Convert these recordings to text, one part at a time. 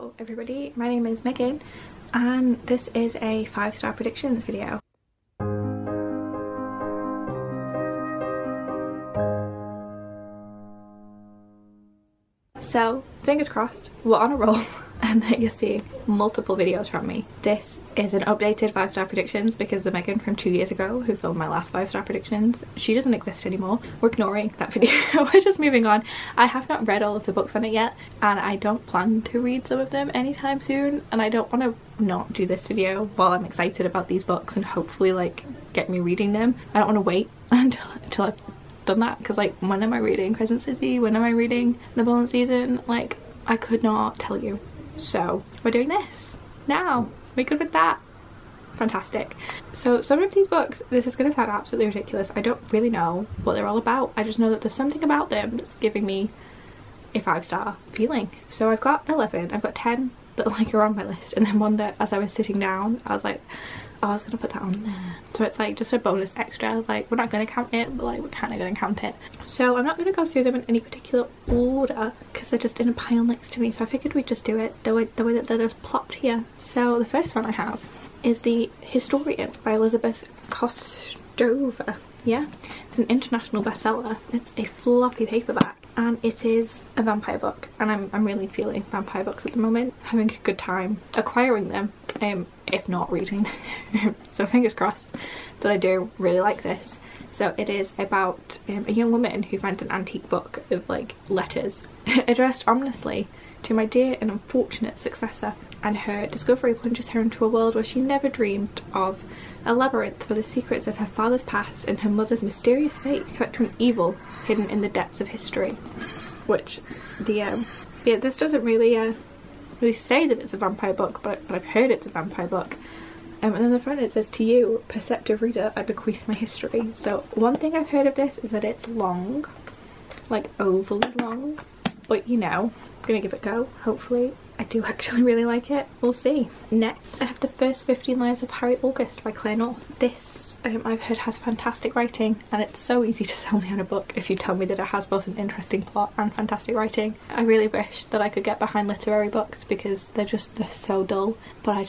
Hello everybody, my name is Megan and this is a 5-star predictions video. So fingers crossed we're on a roll and that you're seeing multiple videos from me. This is an updated 5-star predictions because the Megan from 2 years ago who filmed my last 5-star predictions, she doesn't exist anymore. We're ignoring that video. We're just moving on. I have not read all of the books on it yet and I don't plan to read some of them anytime soon, and I don't want to not do this video while I'm excited about these books and hopefully like get me reading them. I don't want to wait until I've done that, because like when am I reading Crescent City, when am I reading The Bone Season, like I could not tell you. So we're doing this now. We're good with that. Fantastic. So some of these books, this is going to sound absolutely ridiculous, I don't really know what they're all about. I just know that there's something about them that's giving me a 5-star feeling. So I've got 11, I've got 10 that like are on my list, and then one that as I was sitting down I was like, oh, I was gonna put that on there. So it's like just a bonus extra, like we're not gonna count it but like we're kind of gonna count it. So I'm not gonna go through them in any particular order because they're just in a pile next to me, so I figured we'd just do it the way that they're just plopped here. So the first one I have is The Historian by Elizabeth Kostova. Yeah, it's an international bestseller. It's a floppy paperback and it is a vampire book, and I'm really feeling vampire books at the moment, having a good time acquiring them, if not reading them. So fingers crossed that I do really like this. So it is about a young woman who finds an antique book of like letters addressed ominously to my dear and unfortunate successor, and her discovery plunges her into a world where she never dreamed of, a labyrinth where the secrets of her father's past and her mother's mysterious fate connect to an evil hidden in the depths of history. Which yeah, this doesn't really say that it's a vampire book, but I've heard it's a vampire book. And then the front it says, "To you, perceptive reader, I bequeath my history." So one thing I've heard of this is that it's long, like overly long, but you know, I'm gonna give it a go. Hopefully I do actually really like it. We'll see. Next I have The First 15 Lives of Harry August by Claire North. This I've heard has fantastic writing, and it's so easy to sell me on a book if you tell me that it has both an interesting plot and fantastic writing. I really wish that I could get behind literary books because they're so dull, but I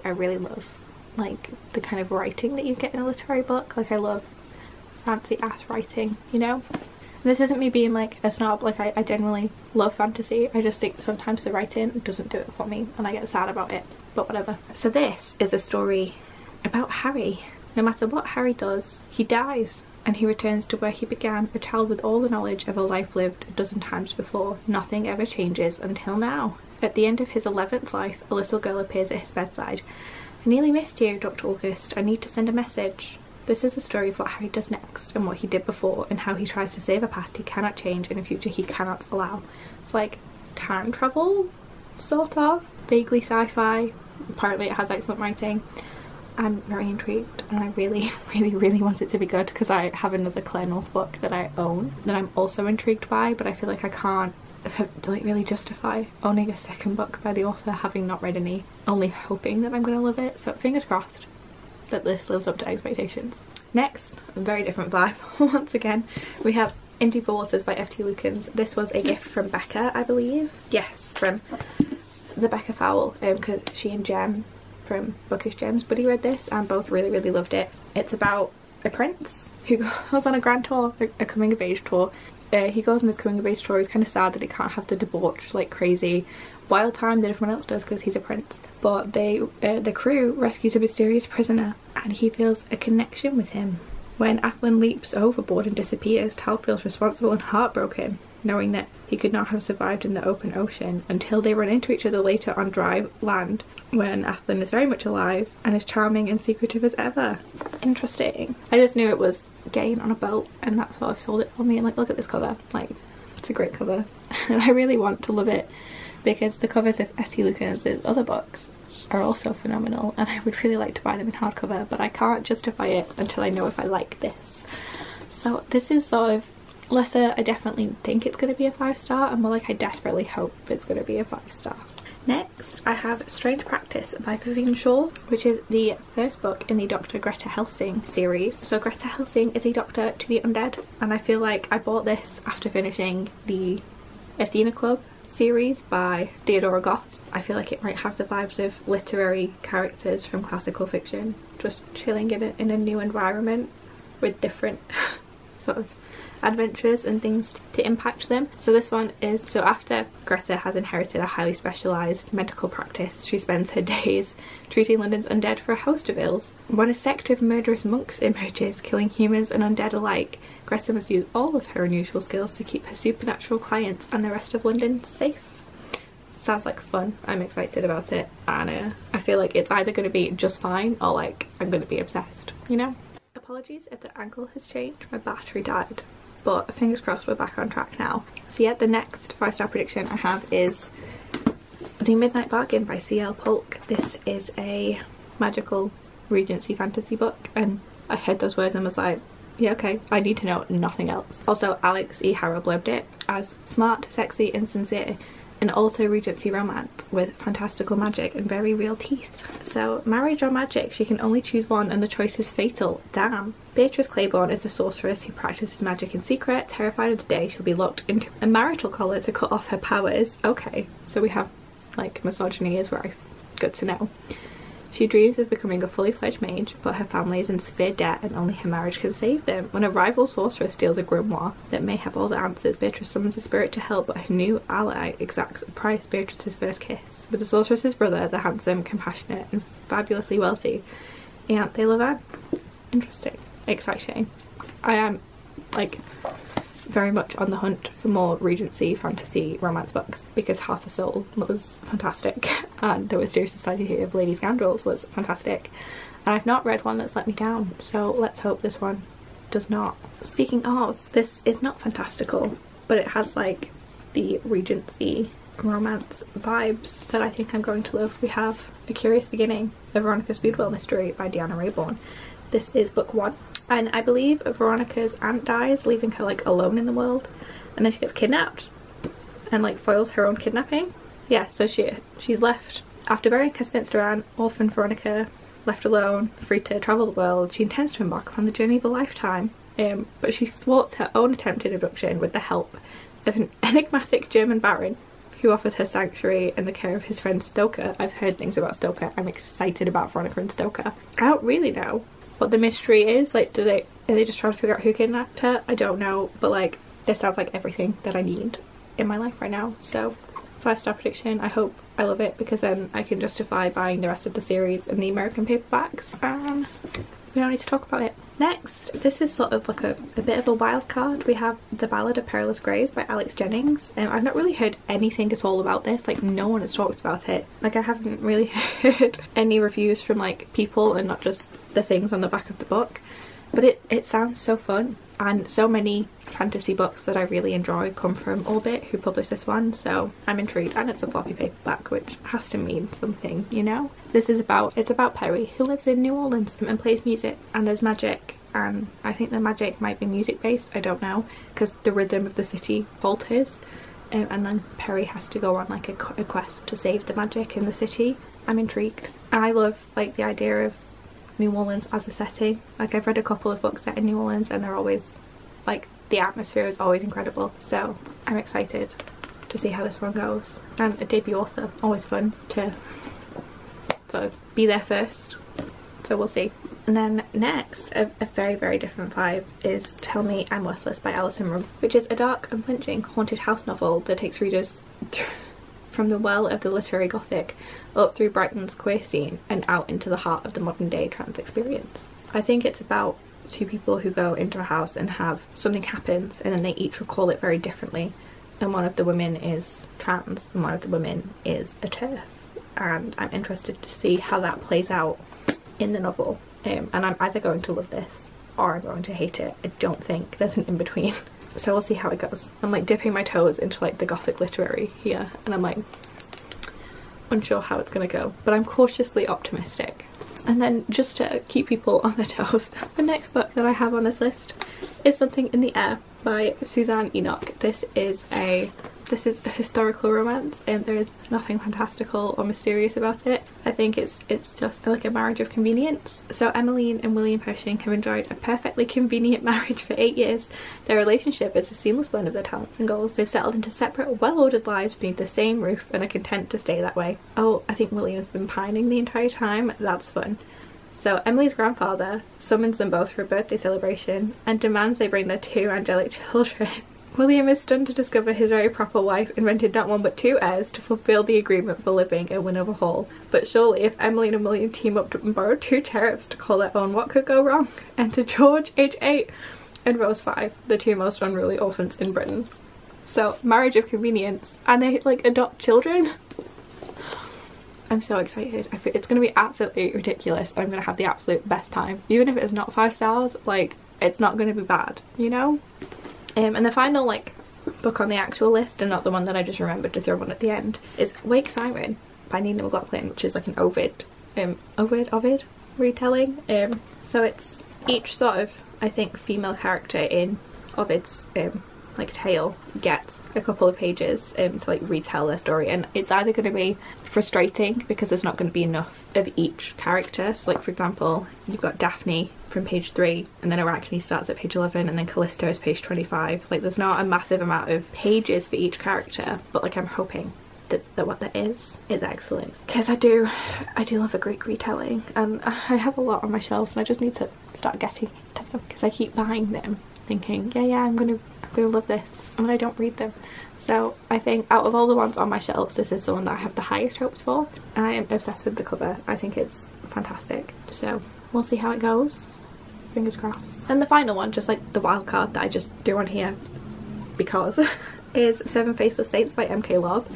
really love like the kind of writing that you get in a literary book. Like I love fancy ass writing, you know? This isn't me being like a snob, like I genuinely love fantasy. I just think sometimes the writing doesn't do it for me and I get sad about it, but whatever. So this is a story about Harry. No matter what Harry does, he dies and he returns to where he began, a child with all the knowledge of a life lived a dozen times before. Nothing ever changes until now. At the end of his 11th life, a little girl appears at his bedside. "I nearly missed you, Dr. August. I need to send a message." This is a story of what Harry does next and what he did before, and how he tries to save a past he cannot change and a future he cannot allow. It's like time travel, sort of. Vaguely sci-fi. Apparently it has excellent writing. I'm very intrigued and I really want it to be good because I have another Claire North book that I own that I'm also intrigued by, but I feel like I can't like really justify owning a second book by the author having not read any, only hoping that I'm gonna love it. So fingers crossed that this lives up to expectations. Next, a very different vibe. Once again, we have In Deeper Waters by F.T. Lukens. This was a gift from Becca, I believe. Yes, from the Becca Fowle, because she and Jem from Bookish Gems buddy read this and both really loved it. It's about a prince who goes on a grand tour, a coming of age tour. He goes on his coming of age tour. He's kind of sad that he can't have the debauched, like crazy wild time that everyone else does because he's a prince, but the crew rescues a mysterious prisoner and he feels a connection with him. When Athlin leaps overboard and disappears, Tal feels responsible and heartbroken, knowing that he could not have survived in the open ocean, until they run into each other later on dry land when Athlin is very much alive and as charming and secretive as ever. Interesting. I just knew it was gay on a boat and that's what I've sold it for me, and like look at this cover, like it's a great cover and I really want to love it because the covers of F.T. Lukens' other books are also phenomenal and I would really like to buy them in hardcover, but I can't justify it until I know if I like this. So this is sort of lesser. I definitely think it's going to be a 5-star, and more like I desperately hope it's going to be a 5-star. Next I have Strange Practice by Vivian Shaw, which is the first book in the Dr. Greta Helsing series. So Greta Helsing is a doctor to the undead, and I feel like I bought this after finishing the Athena Club series by Theodora Goss. I feel like it might have the vibes of literary characters from classical fiction, just chilling in a new environment with different sort of adventures and things to impact them. So this one is, so after Greta has inherited a highly specialised medical practice, she spends her days treating London's undead for a host of ills. When a sect of murderous monks emerges, killing humans and undead alike, Greta must use all of her unusual skills to keep her supernatural clients and the rest of London safe. Sounds like fun. I'm excited about it, and I feel like it's either going to be just fine or like I'm going to be obsessed, you know? Apologies if the angle has changed, my battery died. But fingers crossed we're back on track now. So yeah, the next 5-star prediction I have is The Midnight Bargain by C.L. Polk. This is a magical Regency fantasy book, and I heard those words and was like, yeah, okay, I need to know nothing else. Also, Alex E. Harrow blurbed it as smart, sexy and sincere, and also Regency romance with fantastical magic and very real teeth. So, marriage or magic, she can only choose one and the choice is fatal. Damn. Beatrice Claiborne is a sorceress who practices magic in secret. Terrified of the day she'll be locked into a marital collar to cut off her powers. Okay, so we have like misogyny is rife. Good to know. She dreams of becoming a fully fledged mage, but her family is in severe debt and only her marriage can save them. When a rival sorceress steals a grimoire that may have all the answers, Beatrice summons a spirit to help, but her new ally exacts a price, Beatrice's first kiss. With the sorceress's brother, the handsome, compassionate and fabulously wealthy Ianthe Levin. Interesting. Exciting. I am like very much on the hunt for more Regency fantasy romance books because Half a Soul was fantastic and The Wisteria Society of Lady Scoundrels was fantastic, and I've not read one that's let me down, so let's hope this one does not. Speaking of, this is not fantastical, but it has like the Regency romance vibes that I think I'm going to love. We have A Curious Beginning, a Veronica Speedwell mystery by Deanna Raybourn. This is book 1. And I believe Veronica's aunt dies, leaving her like alone in the world, and then she gets kidnapped and like foils her own kidnapping. Yeah, so she's left after burying her spinster aunt. Orphan Veronica, left alone, free to travel the world, she intends to embark upon the journey of a lifetime. But she thwarts her own attempted abduction with the help of an enigmatic German baron who offers her sanctuary and the care of his friend Stoker. I've heard things about Stoker. I'm excited about Veronica and Stoker. I don't really know what the mystery is. Like, are they just trying to figure out who kidnapped her? I don't know, but like this sounds like everything that I need in my life right now. So 5-star prediction. I hope I love it because then I can justify buying the rest of the series in the American paperbacks and we don't need to talk about it. Next, this is sort of like a bit of a wild card. We have The Ballad of Perilous Graves by Alex Jennings. I've not really heard anything at all about this, like no one has talked about it. Like I haven't really heard any reviews from like people and not just the things on the back of the book, but it sounds so fun, and so many fantasy books that I really enjoy come from Orbit, who published this one, so I'm intrigued. And it's a floppy paperback, which has to mean something, you know? It's about Perry, who lives in New Orleans and plays music, and there's magic, and I think the magic might be music based, I don't know, because the rhythm of the city falters, and then Perry has to go on like a quest to save the magic in the city. I'm intrigued, and I love like the idea of New Orleans as a setting. Like I've read a couple of books set in New Orleans and they're always like, the atmosphere is always incredible, so I'm excited to see how this one goes. And a debut author, always fun to sort of be there first, so we'll see. And then next, a very very different vibe is Tell Me I'm Worthless by Alison Rum, which is a dark and flinching haunted house novel that takes readers from the well of the literary gothic up through Brighton's queer scene and out into the heart of the modern day trans experience. I think it's about two people who go into a house and have something happens and then they each recall it very differently, and one of the women is trans and one of the women is a TERF, and I'm interested to see how that plays out in the novel, and I'm either going to love this or I'm going to hate it. I don't think there's an in-between. So we'll see how it goes. I'm like dipping my toes into like the gothic literary here, and I'm like unsure how it's gonna go, but I'm cautiously optimistic. And then just to keep people on their toes, the next book that I have on this list is Something in the Air by Suzanne Enoch. This is a This is a historical romance and there is nothing fantastical or mysterious about it. I think it's just like a marriage of convenience. So Emmeline and William Pershing have enjoyed a perfectly convenient marriage for 8 years. Their relationship is a seamless blend of their talents and goals. They've settled into separate, well-ordered lives beneath the same roof and are content to stay that way. Oh, I think William's been pining the entire time. That's fun. So Emily's grandfather summons them both for a birthday celebration and demands they bring their 2 angelic children. William is stunned to discover his very proper wife invented not 1 but 2 heirs to fulfil the agreement for living at Winover Hall. But surely if Emmeline and William team up and borrow 2 cherubs to call their own, what could go wrong? Enter George, age 8, and Rose 5, the 2 most unruly orphans in Britain. So marriage of convenience, and they like adopt children. I'm so excited. I feel it's going to be absolutely ridiculous. I'm going to have the absolute best time. Even if it's not 5 stars, like it's not going to be bad, you know? And the final like book on the actual list, and not the one that I just remembered to throw one at the end, is Wake Siren by Nina McLaughlin, which is like an Ovid retelling. So it's each sort of, I think, female character in Ovid's like tale gets a couple of pages to like retell their story, and it's either going to be frustrating because there's not going to be enough of each character. So like for example, you've got Daphne from page 3 and then Arachne starts at page 11 and then Callisto is page 25. Like there's not a massive amount of pages for each character, but like I'm hoping that what there is excellent, because I do love a Greek retelling, and I have a lot on my shelves and I just need to start getting to them because I keep buying them thinking yeah I'm gonna love this, and then I don't read them. So I think out of all the ones on my shelves, this is the one that I have the highest hopes for. I am obsessed with the cover. I think it's fantastic, so we'll see how it goes. Fingers crossed. And the final one, just like the wild card that I just do on here because is 7 Faceless Saints by M.K. Lobb.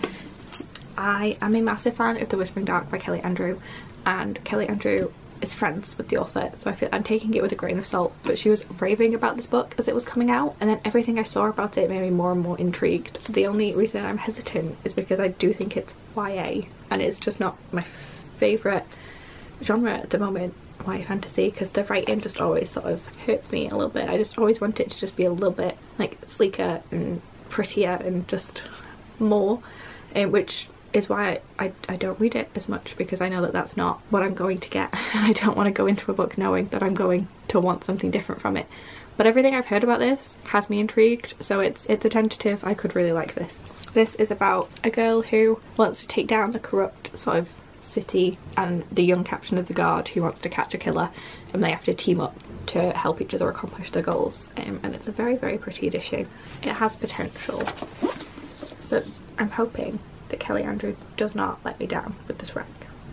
I am a massive fan of The Whispering Dark by Kelly Andrew, and Kelly Andrew is friends with the author, so I feel I'm taking it with a grain of salt, but she was raving about this book as it was coming out, and then everything I saw about it made me more and more intrigued. The only reason I'm hesitant is because I do think it's YA, and it's just not my favourite genre at the moment, YA fantasy, because the writing just always sort of hurts me a little bit. I just always want it to just be a little bit like sleeker and prettier and just more, which is why I don't read it as much, because I know that that's not what I'm going to get, and I don't want to go into a book knowing that I'm going to want something different from it. But everything I've heard about this has me intrigued, so it's a tentative. I could really like this. This is about a girl who wants to take down the corrupt sort of city and the young captain of the guard who wants to catch a killer, and they have to team up to help each other accomplish their goals, and it's a very, very pretty edition. It has potential, so I'm hoping that Kelly Andrew does not let me down with this wreck,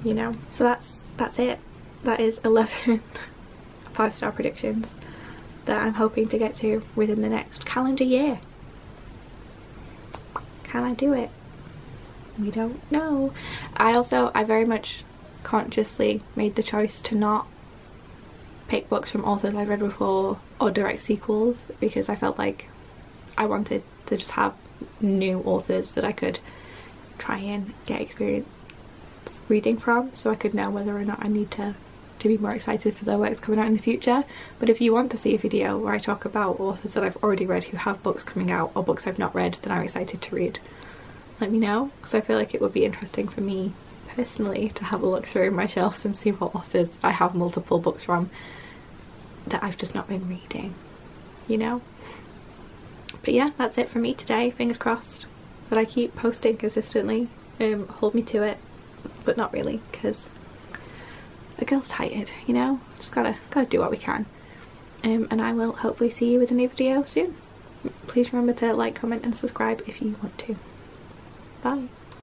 you know? So that's it. That is 11 5-star predictions that I'm hoping to get to within the next calendar year. Can I do it? We don't know. I very much consciously made the choice to not pick books from authors I've read before or direct sequels, because I felt like I wanted to just have new authors that I could try and get experience reading from, so I could know whether or not I need to be more excited for their works coming out in the future. But if you want to see a video where I talk about authors that I've already read who have books coming out, or books I've not read that I'm excited to read, let me know, because I feel like it would be interesting for me personally to have a look through my shelves and see what authors I have multiple books from that I've just not been reading, you know? But yeah, that's it for me today. Fingers crossed that I keep posting consistently. Hold me to it, but not really, because a girl's tired, you know? Just gotta do what we can. And I will hopefully see you with a new video soon. Please remember to like, comment and subscribe if you want to. Bye.